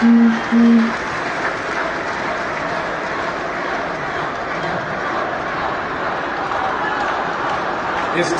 It's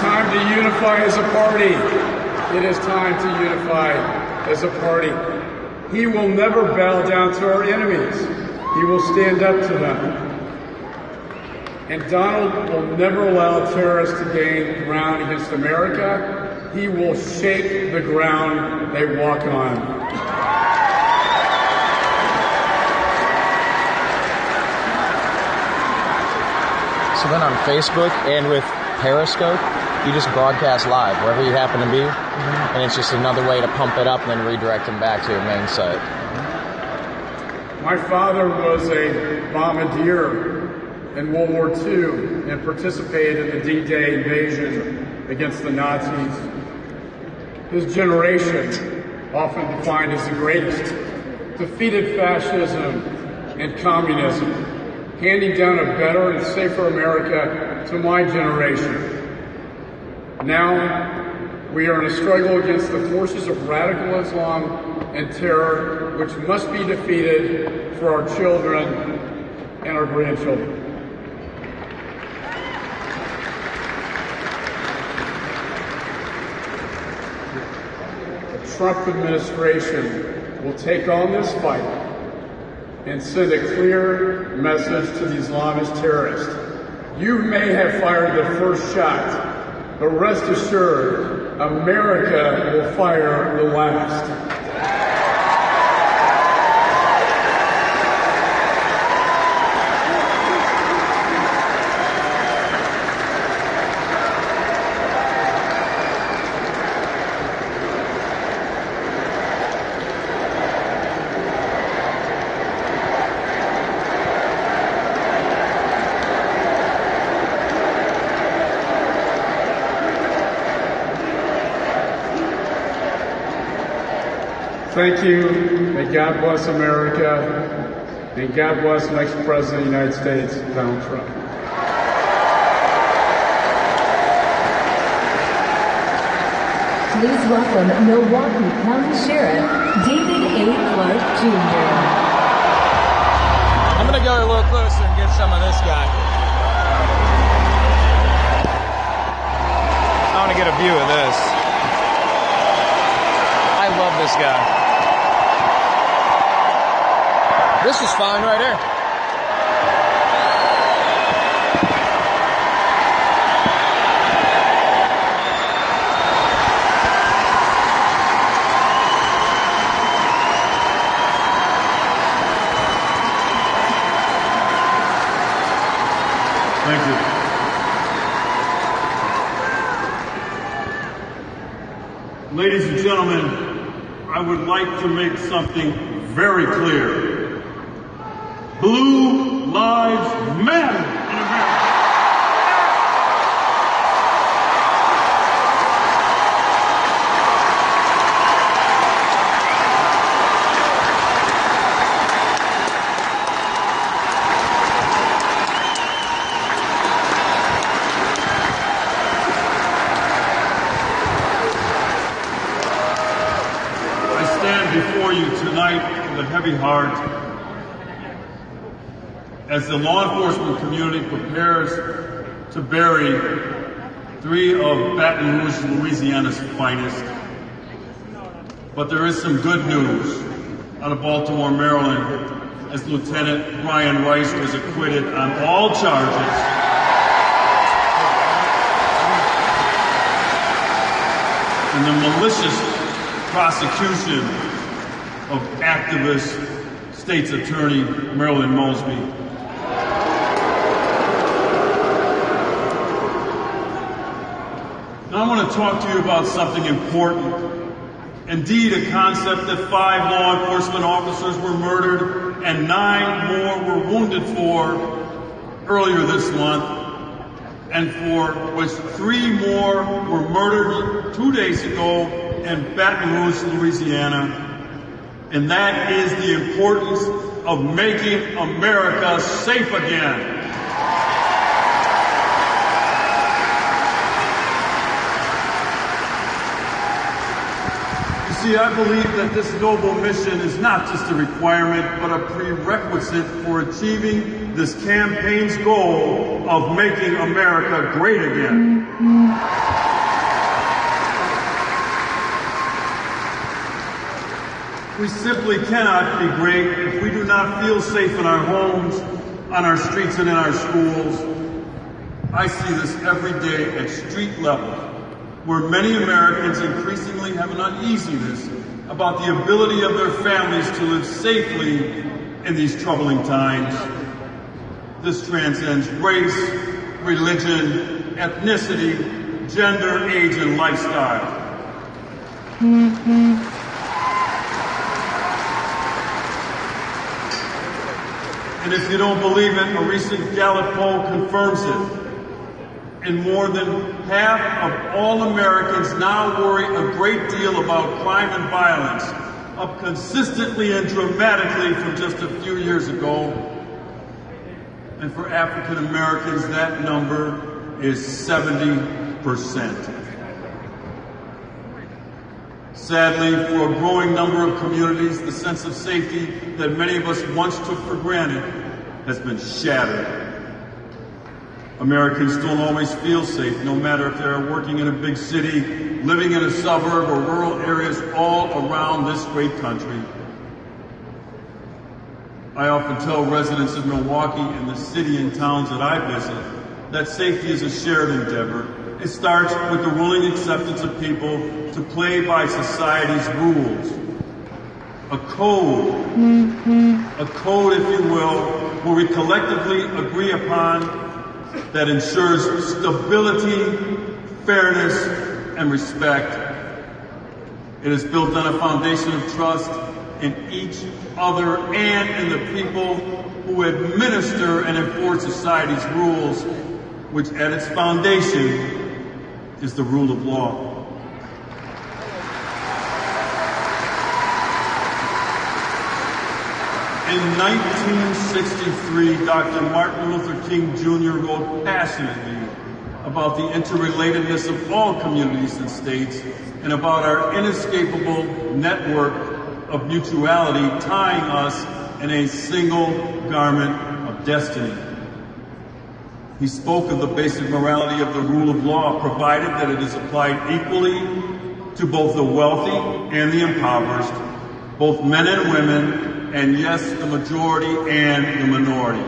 time to unify as a party. It is time to unify as a party. He will never bow down to our enemies. He will stand up to them. And Donald will never allow terrorists to gain ground against America. He will shake the ground they walk on. So then on Facebook and with Periscope, you just broadcast live wherever you happen to be, and it's just another way to pump it up and then redirect them back to your main site. My father was a bombardier in World War II and participated in the D-Day invasion against the Nazis. His generation, often defined as the greatest, defeated fascism and communism, handing down a better and safer America to my generation. Now, we are in a struggle against the forces of radical Islam and terror, which must be defeated for our children and our grandchildren. The Trump administration will take on this fight and send a clear message to the Islamist terrorists. You may have fired the first shot, but rest assured, America will fire the last. Thank you. May God bless America. And God bless the next President of the United States, Donald Trump. Please welcome Milwaukee County Sheriff David A. Clarke Jr. I'm going to go a little closer and get some of this guy. I want to get a view of this. I love this guy. This is fine right here. Thank you. Ladies and gentlemen, I would like to make something very clear. Blue lives matter in America. I stand before you tonight with a heavy heart as the law enforcement community prepares to bury three of Baton Rouge, Louisiana's finest. But there is some good news out of Baltimore, Maryland, as Lieutenant Brian Rice was acquitted on all charges in the malicious prosecution of activist State's Attorney Marilyn Mosby. Now I want to talk to you about something important. Indeed, a concept that 5 law enforcement officers were murdered and 9 more were wounded for earlier this month, and for which 3 more were murdered 2 days ago in Baton Rouge, Louisiana. And that is the importance of making America safe again. see, I believe that this noble mission is not just a requirement, but a prerequisite for achieving this campaign's goal of making America great again. We simply cannot be great if we do not feel safe in our homes, on our streets, and in our schools. I see this every day at street level, where many Americans increasingly have an uneasiness about the ability of their families to live safely in these troubling times. This transcends race, religion, ethnicity, gender, age, and lifestyle. And if you don't believe it, a recent Gallup poll confirms it. And more than half of all Americans now worry a great deal about crime and violence, up consistently and dramatically from just a few years ago. And for African Americans, that number is 70%. Sadly, for a growing number of communities, the sense of safety that many of us once took for granted has been shattered. Americans don't always feel safe, no matter if they're working in a big city, living in a suburb, or rural areas all around this great country. I often tell residents of Milwaukee and the city and towns that I visit that safety is a shared endeavor. It starts with the willing acceptance of people to play by society's rules. A code, if you will, where we collectively agree upon that ensures stability, fairness, and respect. It is built on a foundation of trust in each other and in the people who administer and enforce society's rules, which at its foundation is the rule of law. In 1963, Dr. Martin Luther King Jr. wrote passionately about the interrelatedness of all communities and states and about our inescapable network of mutuality tying us in a single garment of destiny. He spoke of the basic morality of the rule of law, provided that it is applied equally to both the wealthy and the impoverished, both men and women, and yes, the majority and the minority.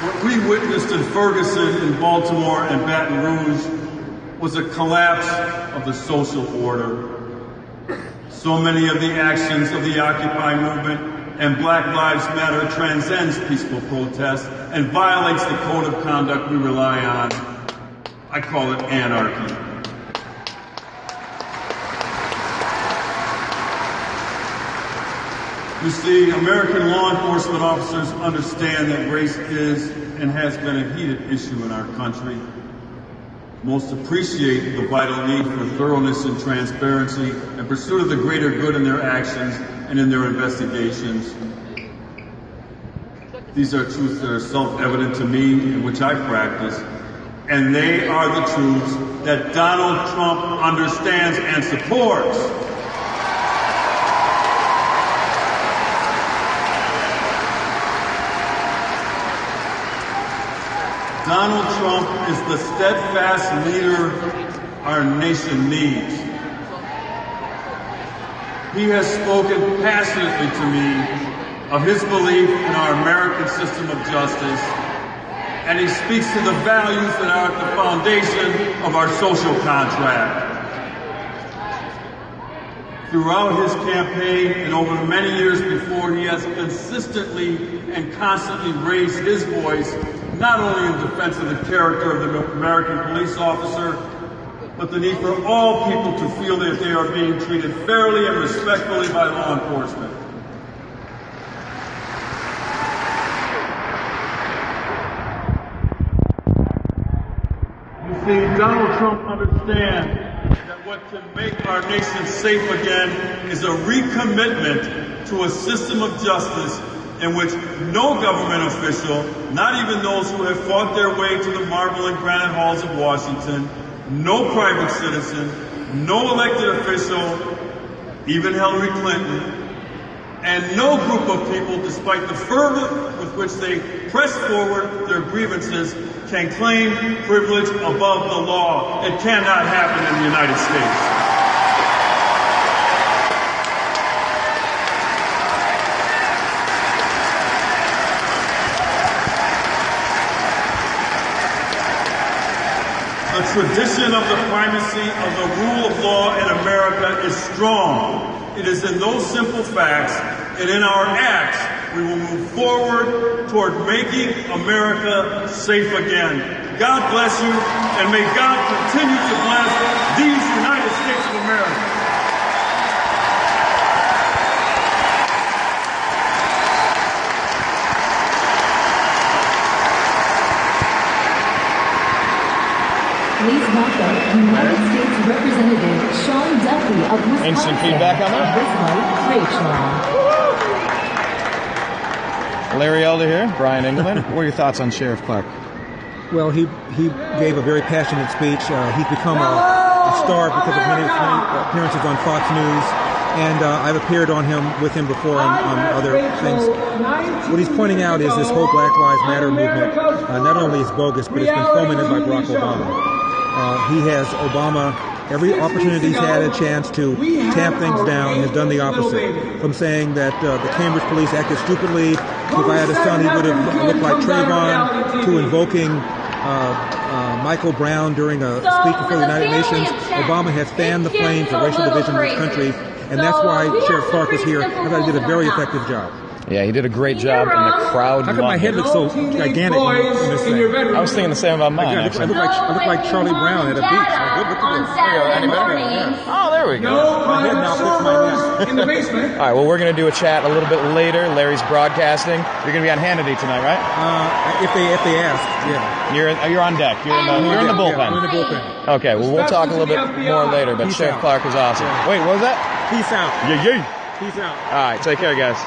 What we witnessed in Ferguson, in Baltimore, and Baton Rouge was a collapse of the social order. So many of the actions of the Occupy movement and Black Lives Matter transcends peaceful protest and violates the code of conduct we rely on. I call it anarchy. You see, American law enforcement officers understand that race is and has been a heated issue in our country. Most appreciate the vital need for thoroughness and transparency and pursuit of the greater good in their actions and in their investigations. These are truths that are self-evident to me and which I practice, and they are the truths that Donald Trump understands and supports. Donald Trump is the steadfast leader our nation needs. He has spoken passionately to me of his belief in our American system of justice, and he speaks to the values that are at the foundation of our social contract. Throughout his campaign and over the many years before, he has consistently and constantly raised his voice, not only in defense of the character of the American police officer, but the need for all people to feel that they are being treated fairly and respectfully by law enforcement. You see, Donald Trump understands that what can make our nation safe again is a recommitment to a system of justice in which no government official, not even those who have fought their way to the marble and granite halls of Washington, no private citizen, no elected official, even Hillary Clinton, and no group of people, despite the fervor with which they press forward their grievances, can claim privilege above the law. It cannot happen in the United States. The tradition of the primacy of the rule of law in America is strong. It is in those simple facts and in our acts we will move forward toward making America safe again. God bless you, and may God continue to bless these United States of America. Please welcome United States Representative Sean Duffy of Wisconsin. Instant feedback on that? Larry Elder here, Brian Engelman. What are your thoughts on Sheriff Clarke? Well, he gave a very passionate speech. He's become a star because of many appearances on Fox News, and I've appeared with him before on other things. What he's pointing out is this whole Black Lives Matter movement not only is bogus, but it's been fomented by Barack Obama. He has every opportunity he's had a chance to tamp things down, has done the opposite. From saying that the Cambridge police acted stupidly, to if I had a son he would have looked like Trayvon, to invoking Michael Brown during a speech before the United Nations. Obama has fanned the flames of racial division in this country, and that's why Sheriff Clarke was here. I thought he did a very effective job. Yeah, he did a great job, and the crowd How come my head looks so gigantic in this thing? I was thinking the same about mine. I look like Charlie Brown at a beach. On Saturday mornings. Oh, there we go. My head now fits my neck. In the basement. All right, well, we're going to do a chat a little bit later. Larry's broadcasting. You're going to be on Hannity tonight, right? If they ask, yeah. You're on deck. You're in the bullpen. I'm in the bullpen. Okay, well, we'll talk a little bit more later, but Sheriff Clarke is awesome. Wait, what was that? Peace out. Yeah. Peace out. All right, take care, guys.